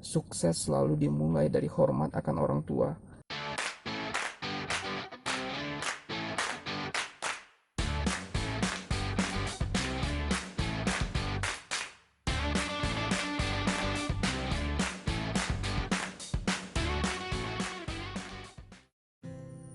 sukses selalu dimulai dari hormat akan orang tua.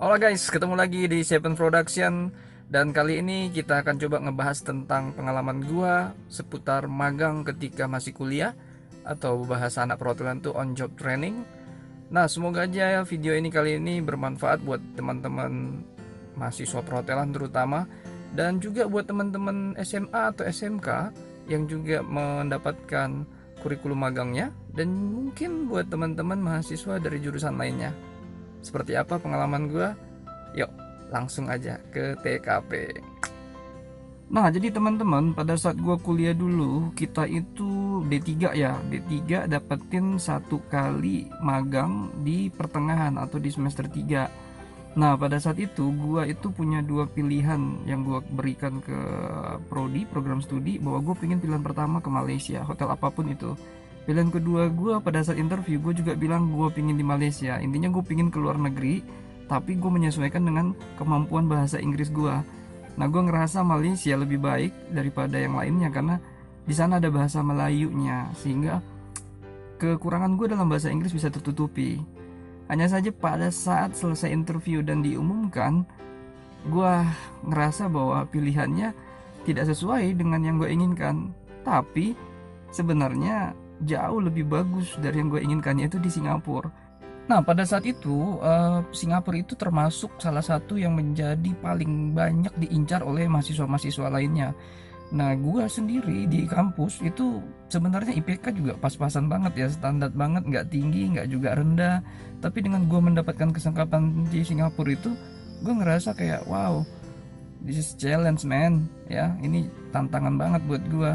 Halo guys, ketemu lagi di Seven Production. Dan kali ini kita akan coba ngebahas tentang pengalaman gua seputar magang ketika masih kuliah, atau bahasa anak perhotelan tuh on job training. Nah, semoga aja video ini kali ini bermanfaat buat teman-teman mahasiswa perhotelan terutama, dan juga buat teman-teman SMA atau SMK yang juga mendapatkan kurikulum magangnya, dan mungkin buat teman-teman mahasiswa dari jurusan lainnya. Seperti apa pengalaman gue? Yuk, langsung aja ke TKP. Nah, jadi teman-teman, pada saat gue kuliah dulu, kita itu D3 ya. D3 dapetin 1 kali magang di pertengahan atau di semester 3. Nah, pada saat itu gue itu punya 2 pilihan yang gue berikan ke prodi, program studi, bahwa gue pengen pilihan pertama ke Malaysia, hotel apapun itu. Pilihan kedua gue pada saat interview, gue juga bilang gue pengen di Malaysia. Intinya gue pengen ke luar negeri, tapi gue menyesuaikan dengan kemampuan bahasa Inggris gue. Nah, gue ngerasa Malaysia lebih baik daripada yang lainnya karena di sana ada bahasa Melayunya, sehingga kekurangan gue dalam bahasa Inggris bisa tertutupi. Hanya saja pada saat selesai interview dan diumumkan, gue ngerasa bahwa pilihannya tidak sesuai dengan yang gue inginkan. Tapi sebenarnya jauh lebih bagus dari yang gue inginkan, yaitu di Singapura. Nah, pada saat itu Singapura itu termasuk salah satu yang menjadi paling banyak diincar oleh mahasiswa-mahasiswa lainnya. Nah, gue sendiri di kampus itu sebenarnya IPK juga pas-pasan banget ya, standar banget, nggak tinggi, nggak juga rendah. Tapi dengan gue mendapatkan kesempatan di Singapura itu, gue ngerasa kayak wow, this is challenge man, ya ini tantangan banget buat gue.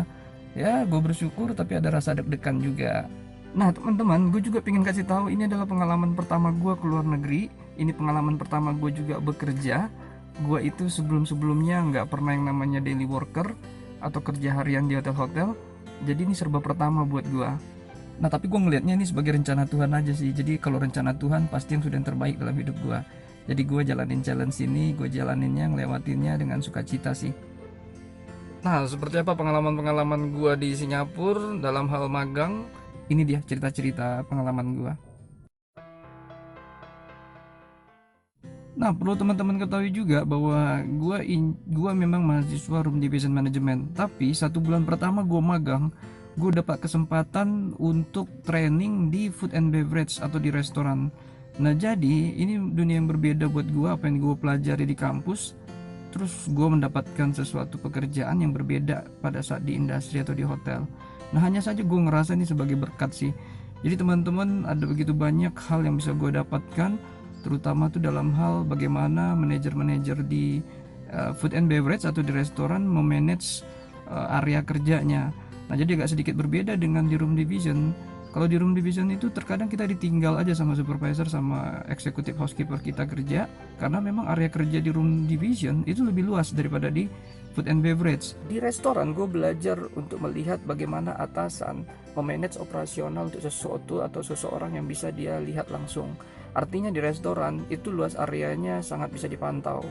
Ya, gue bersyukur tapi ada rasa deg-degan juga. Nah, teman-teman, gue juga pengen kasih tahu, ini adalah pengalaman pertama gue ke luar negeri. Ini pengalaman pertama gue juga bekerja. Gue itu sebelum-sebelumnya nggak pernah yang namanya daily worker atau kerja harian di hotel-hotel. Jadi ini serba pertama buat gue. Nah, tapi gue ngelihatnya ini sebagai rencana Tuhan aja sih. Jadi kalau rencana Tuhan pasti yang sudah yang terbaik dalam hidup gue. Jadi gue jalanin challenge ini, gue jalaninnya, ngelewatinnya dengan sukacita sih. Nah, seperti apa pengalaman-pengalaman gua di Singapura dalam hal magang? Ini dia cerita-cerita pengalaman gua. Nah, perlu teman-teman ketahui juga bahwa gua memang mahasiswa Room Division Management, tapi 1 bulan pertama gua magang, gua dapat kesempatan untuk training di food and beverage atau di restoran. Nah, jadi ini dunia yang berbeda buat gua, apa yang gua pelajari di kampus. Terus gue mendapatkan sesuatu pekerjaan yang berbeda pada saat di industri atau di hotel. Nah, hanya saja gue ngerasa ini sebagai berkat sih. Jadi teman-teman, ada begitu banyak hal yang bisa gue dapatkan, terutama tuh dalam hal bagaimana manajer-manajer di food and beverage atau di restoran memanage area kerjanya. Nah, jadi agak sedikit berbeda dengan di room division. Kalau di room division itu terkadang kita ditinggal aja sama supervisor sama eksekutif housekeeper kita kerja, karena memang area kerja di room division itu lebih luas daripada di food and beverage. Di restoran gue belajar untuk melihat bagaimana atasan memanage operasional untuk sesuatu atau seseorang yang bisa dia lihat langsung. Artinya di restoran itu luas areanya sangat bisa dipantau.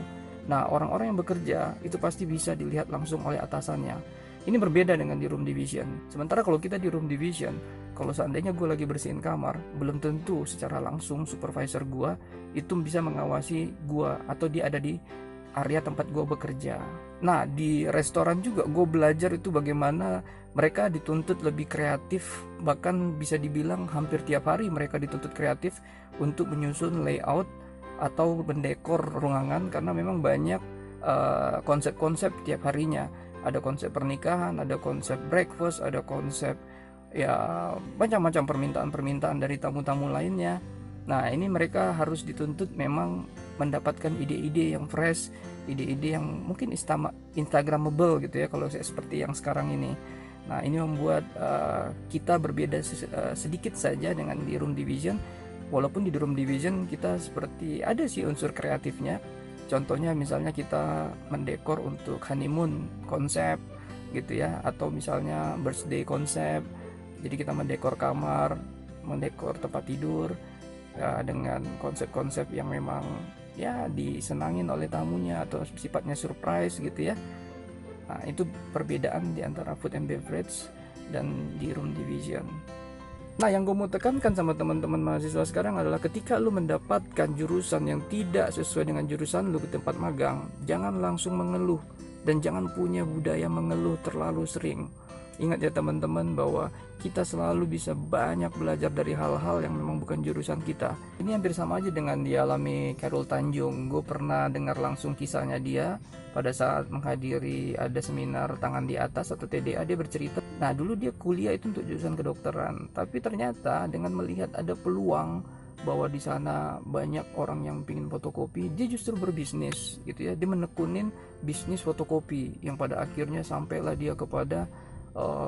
Nah, orang-orang yang bekerja itu pasti bisa dilihat langsung oleh atasannya. Ini berbeda dengan di room division. Sementara kalau kita di room division, kalau seandainya gue lagi bersihin kamar, belum tentu secara langsung supervisor gue itu bisa mengawasi gue atau dia ada di area tempat gue bekerja. Nah, di restoran juga gue belajar itu bagaimana mereka dituntut lebih kreatif, bahkan bisa dibilang hampir tiap hari mereka dituntut kreatif untuk menyusun layout atau mendekor ruangan, karena memang banyak konsep-konsep tiap harinya. Ada konsep pernikahan, ada konsep breakfast, ada konsep ya macam-macam permintaan-permintaan dari tamu-tamu lainnya. Nah, ini mereka harus dituntut memang mendapatkan ide-ide yang fresh, ide-ide yang mungkin instagramable gitu ya, kalau saya seperti yang sekarang ini. Nah, ini membuat kita berbeda sedikit saja dengan di room division. Walaupun di room division kita seperti ada sih unsur kreatifnya. Contohnya misalnya kita mendekor untuk honeymoon konsep gitu ya, atau misalnya birthday konsep. Jadi kita mendekor kamar, mendekor tempat tidur dengan konsep-konsep yang memang ya disenangin oleh tamunya atau sifatnya surprise gitu ya. Nah, itu perbedaan di antara food and beverage dan di room division. Nah, yang gue mau tekankan sama teman-teman mahasiswa sekarang adalah ketika lu mendapatkan jurusan yang tidak sesuai dengan jurusan lu di tempat magang, jangan langsung mengeluh dan jangan punya budaya mengeluh terlalu sering. Ingat ya teman-teman bahwa kita selalu bisa banyak belajar dari hal-hal yang memang bukan jurusan kita. Ini hampir sama aja dengan dialami Khairul Tanjung. Gue pernah dengar langsung kisahnya dia pada saat menghadiri ada seminar tangan di atas atau TDA. Dia bercerita, nah dulu dia kuliah itu untuk jurusan kedokteran, tapi ternyata dengan melihat ada peluang bahwa di sana banyak orang yang ingin fotokopi, dia justru berbisnis gitu ya. Dia menekunin bisnis fotokopi yang pada akhirnya sampailah dia kepada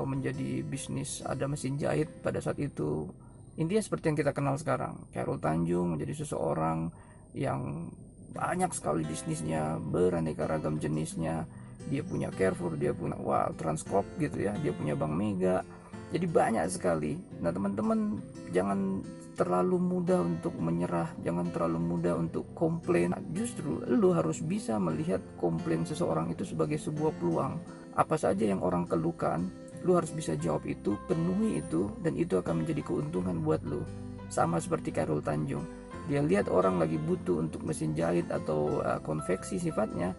menjadi bisnis ada mesin jahit pada saat itu. Intinya seperti yang kita kenal sekarang, Khairul Tanjung menjadi seseorang yang banyak sekali bisnisnya, beraneka ragam jenisnya. Dia punya Carrefour, dia punya Transcorp gitu ya, dia punya Bank Mega. Jadi banyak sekali. Nah teman-teman, jangan terlalu mudah untuk menyerah, jangan terlalu mudah untuk komplain. Justru lu harus bisa melihat komplain seseorang itu sebagai sebuah peluang. Apa saja yang orang keluhkan, lu harus bisa jawab itu, penuhi itu, dan itu akan menjadi keuntungan buat lu. Sama seperti Khairul Tanjung, dia lihat orang lagi butuh untuk mesin jahit atau konveksi sifatnya,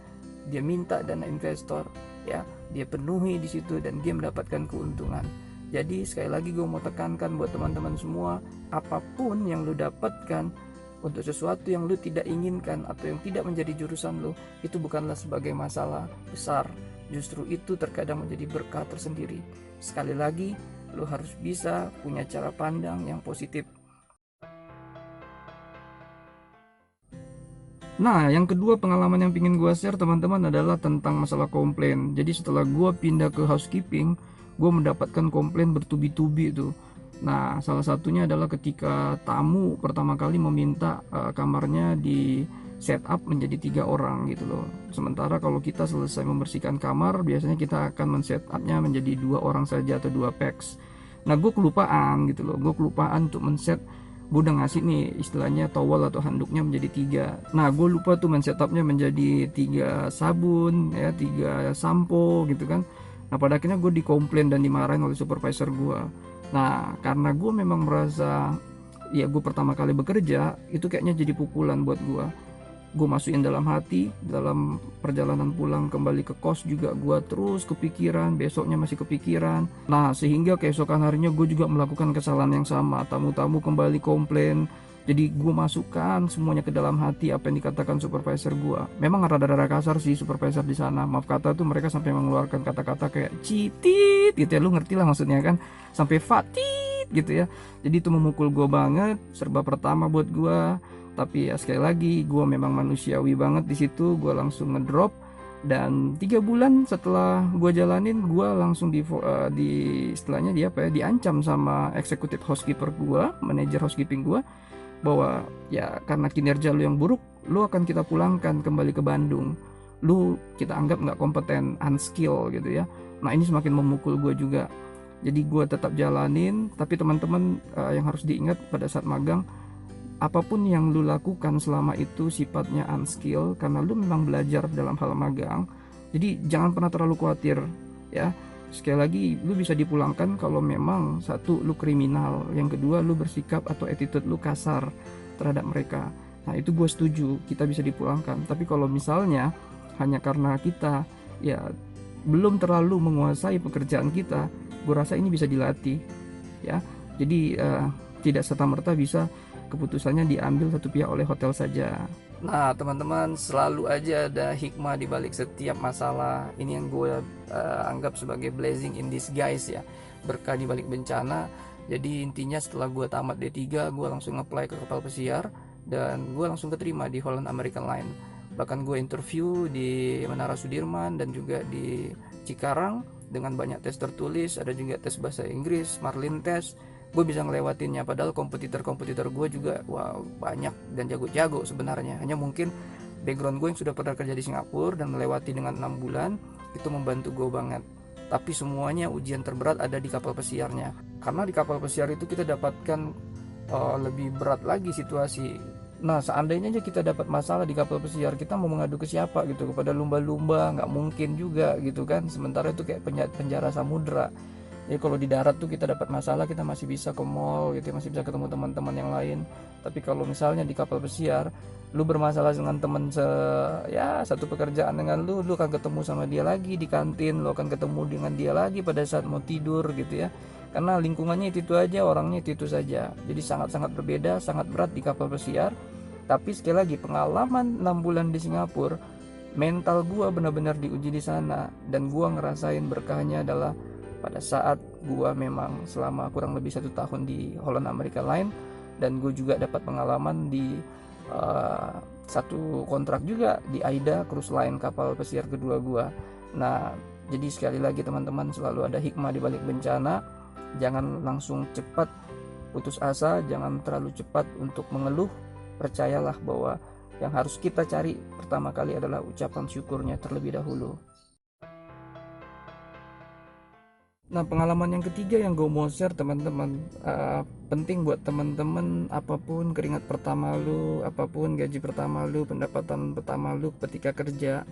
dia minta dana investor, ya, dia penuhi di situ dan dia mendapatkan keuntungan. Jadi sekali lagi gue mau tekankan buat teman-teman semua, apapun yang lu dapatkan untuk sesuatu yang lu tidak inginkan atau yang tidak menjadi jurusan lu, itu bukanlah sebagai masalah besar. Justru itu terkadang menjadi berkah tersendiri. Sekali lagi, lu harus bisa punya cara pandang yang positif. Nah, yang kedua pengalaman yang ingin gue share teman-teman adalah tentang masalah komplain. Jadi setelah gue pindah ke housekeeping, gue mendapatkan komplain bertubi-tubi itu. Nah, salah satunya adalah ketika tamu pertama kali meminta kamarnya di setup menjadi 3 orang gitu loh. Sementara kalau kita selesai membersihkan kamar, biasanya kita akan men-setupnya menjadi 2 orang saja atau 2 packs. Nah, gue kelupaan gitu loh. Gue kelupaan untuk men-set. Gue udah ngasih nih istilahnya towel atau handuknya menjadi 3. Nah, gue lupa tuh men-setupnya menjadi 3 sabun, ya 3 sampo gitu kan. Nah, pada akhirnya gue dikomplain dan dimarahin oleh supervisor gue. Nah, karena gue memang merasa ya gue pertama kali bekerja, itu kayaknya jadi pukulan buat gue. Gue masukin dalam hati, dalam perjalanan pulang kembali ke kos juga gue terus kepikiran, besoknya masih kepikiran. Nah, sehingga keesokan harinya gue juga melakukan kesalahan yang sama. Tamu-tamu kembali komplain, jadi gue masukkan semuanya ke dalam hati apa yang dikatakan supervisor gue. Memang rada-rada kasar sih supervisor di sana. Maaf kata tuh mereka sampai mengeluarkan kata-kata kayak citit gitu ya, lu ngerti lah maksudnya kan. Sampai fatit gitu ya. Jadi itu memukul gue banget, serba pertama buat gue. Tapi ya sekali lagi gue memang manusiawi banget di situ. Gue langsung ngedrop. Dan 3 bulan setelah gue jalanin, gue langsung di istilahnya dia apa ya, diancam sama eksekutif housekeeper gue, manajer housekeeping gue, bahwa ya karena kinerja lu yang buruk, lu akan kita pulangkan kembali ke Bandung. Lu kita anggap nggak kompeten, unskill gitu ya. Nah, ini semakin memukul gue juga. Jadi gue tetap jalanin. Tapi teman-teman yang harus diingat pada saat magang, apapun yang lu lakukan selama itu sifatnya unskill karena lu memang belajar dalam hal magang. Jadi jangan pernah terlalu khawatir ya. Sekali lagi, lu bisa dipulangkan kalau memang satu, lu kriminal, yang kedua, lu bersikap atau attitude lu kasar terhadap mereka. Nah, itu gue setuju, kita bisa dipulangkan. Tapi kalau misalnya hanya karena kita ya belum terlalu menguasai pekerjaan kita, gue rasa ini bisa dilatih ya. Jadi tidak serta-merta bisa keputusannya diambil satu pihak oleh hotel saja. Nah teman-teman, selalu aja ada hikmah di balik setiap masalah. Ini yang gue anggap sebagai blessing in disguise ya, berkah di balik bencana. Jadi intinya setelah gue tamat D3, gue langsung apply ke kapal pesiar dan gue langsung keterima di Holland American Line. Bahkan gue interview di Menara Sudirman dan juga di Cikarang dengan banyak tes tertulis, ada juga tes bahasa Inggris, Marlin test. Gue bisa ngelewatinnya, padahal kompetitor gue juga banyak dan jago-jago sebenarnya. Hanya mungkin background gue yang sudah pernah kerja di Singapura dan melewati dengan 6 bulan itu membantu gue banget. Tapi semuanya ujian terberat ada di kapal pesiarnya, karena di kapal pesiar itu kita dapatkan lebih berat lagi situasi. Nah, seandainya aja kita dapat masalah di kapal pesiar, kita mau mengadu ke siapa gitu? Kepada lumba-lumba? Nggak mungkin juga gitu kan. Sementara itu kayak penjara samudra. Jadi kalau di darat tuh kita dapat masalah, kita masih bisa ke mall gitu, masih bisa ketemu teman-teman yang lain. Tapi kalau misalnya di kapal pesiar, lu bermasalah dengan teman satu pekerjaan dengan lu akan ketemu sama dia lagi di kantin, lu akan ketemu dengan dia lagi pada saat mau tidur gitu ya. Karena lingkungannya itu aja, orangnya itu saja. Jadi sangat-sangat berbeda, sangat berat di kapal pesiar. Tapi sekali lagi, pengalaman 6 bulan di Singapura, mental gua benar-benar diuji di sana, dan gua ngerasain berkahnya adalah pada saat gua memang selama kurang lebih 1 tahun di Holland America Line, dan gue juga dapat pengalaman di satu kontrak juga di AIDA Cruise Line, kapal pesiar kedua gua. Nah, jadi sekali lagi teman-teman, selalu ada hikmah di balik bencana. Jangan langsung cepat putus asa, jangan terlalu cepat untuk mengeluh. Percayalah bahwa yang harus kita cari pertama kali adalah ucapan syukurnya terlebih dahulu. Nah, pengalaman yang ketiga yang gue mau share teman-teman, penting buat teman-teman, apapun keringat pertama lu, apapun gaji pertama lu, pendapatan pertama lu ketika kerja,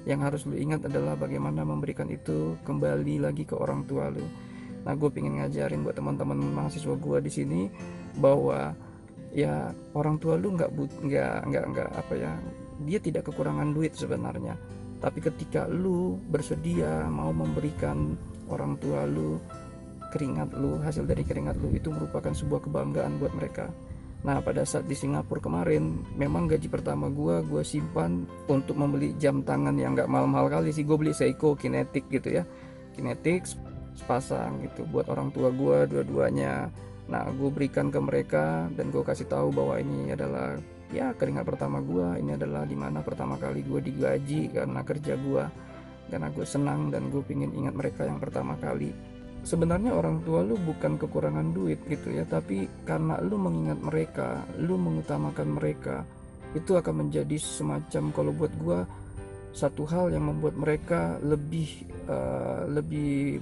yang harus lu ingat adalah bagaimana memberikan itu kembali lagi ke orang tua lu. Nah, gue pengen ngajarin buat teman-teman mahasiswa gue di sini bahwa ya orang tua lu nggak apa ya, dia tidak kekurangan duit sebenarnya. Tapi ketika lu bersedia mau memberikan orang tua lu keringat lu, hasil dari keringat lu, itu merupakan sebuah kebanggaan buat mereka. Nah, pada saat di Singapura kemarin, memang gaji pertama gue simpan untuk membeli jam tangan yang nggak mahal-mahal kali sih. Gue beli Seiko Kinetic gitu ya, Kinetic sepasang gitu buat orang tua gue dua-duanya. Nah, gue berikan ke mereka dan gue kasih tahu bahwa ini adalah ya keringat pertama gue, ini adalah dimana pertama kali gue digaji karena kerja gue, karena gue senang dan gue pingin ingat mereka yang pertama kali. Sebenarnya orang tua lu bukan kekurangan duit gitu ya, tapi karena lu mengingat mereka, lu mengutamakan mereka, itu akan menjadi semacam, kalau buat gue, satu hal yang membuat mereka lebih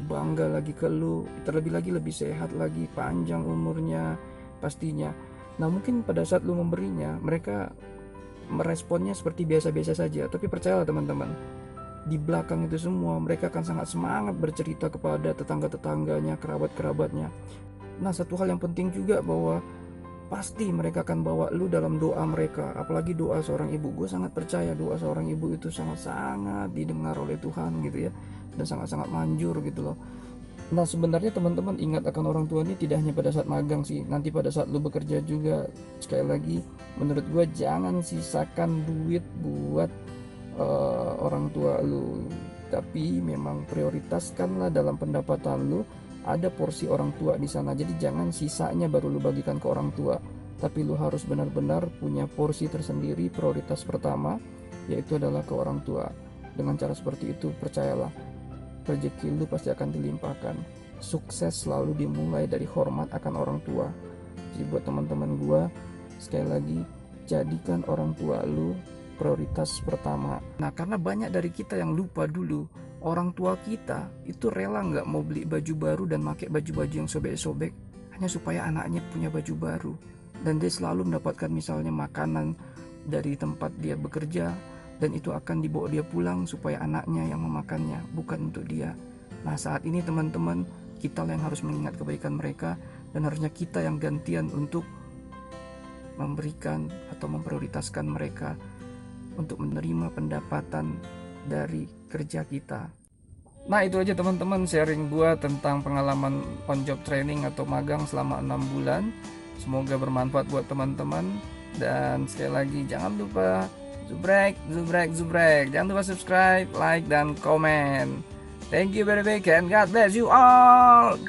bangga lagi ke lu, terlebih lagi lebih sehat lagi, panjang umurnya pastinya. Nah, mungkin pada saat lu memberinya, mereka meresponnya seperti biasa-biasa saja, tapi percayalah teman-teman, di belakang itu semua mereka akan sangat semangat bercerita kepada tetangga-tetangganya, kerabat-kerabatnya. Nah, satu hal yang penting juga bahwa pasti mereka akan bawa lu dalam doa mereka, apalagi doa seorang ibu. Gue sangat percaya doa seorang ibu itu sangat-sangat didengar oleh Tuhan gitu ya, dan sangat-sangat manjur gitu loh. Nah, sebenarnya teman-teman ingat akan orang tua ini tidak hanya pada saat magang sih, nanti pada saat lu bekerja juga. Sekali lagi, menurut gue jangan sisakan duit buat orang tua lu, tapi memang prioritaskanlah dalam pendapatan lu ada porsi orang tua di sana. Jadi jangan sisanya baru lu bagikan ke orang tua, tapi lu harus benar-benar punya porsi tersendiri, prioritas pertama yaitu adalah ke orang tua. Dengan cara seperti itu, percayalah, rezeki lu pasti akan dilimpahkan. Sukses selalu dimulai dari hormat akan orang tua. Jadi buat teman-teman gua, sekali lagi, jadikan orang tua lu prioritas pertama. Nah, karena banyak dari kita yang lupa dulu, orang tua kita itu rela nggak mau beli baju baru dan pakai baju-baju yang sobek-sobek hanya supaya anaknya punya baju baru, dan dia selalu mendapatkan misalnya makanan dari tempat dia bekerja, dan itu akan dibawa dia pulang supaya anaknya yang memakannya, bukan untuk dia. Nah, saat ini teman-teman, kita yang harus mengingat kebaikan mereka, dan harusnya kita yang gantian untuk memberikan atau memprioritaskan mereka untuk menerima pendapatan dari kerja kita. Nah, itu aja teman-teman sharing gua tentang pengalaman on job training atau magang selama 6 bulan. Semoga bermanfaat buat teman-teman, dan sekali lagi jangan lupa zubrek, jangan lupa subscribe, like, dan komen. Thank you very much and God bless you all.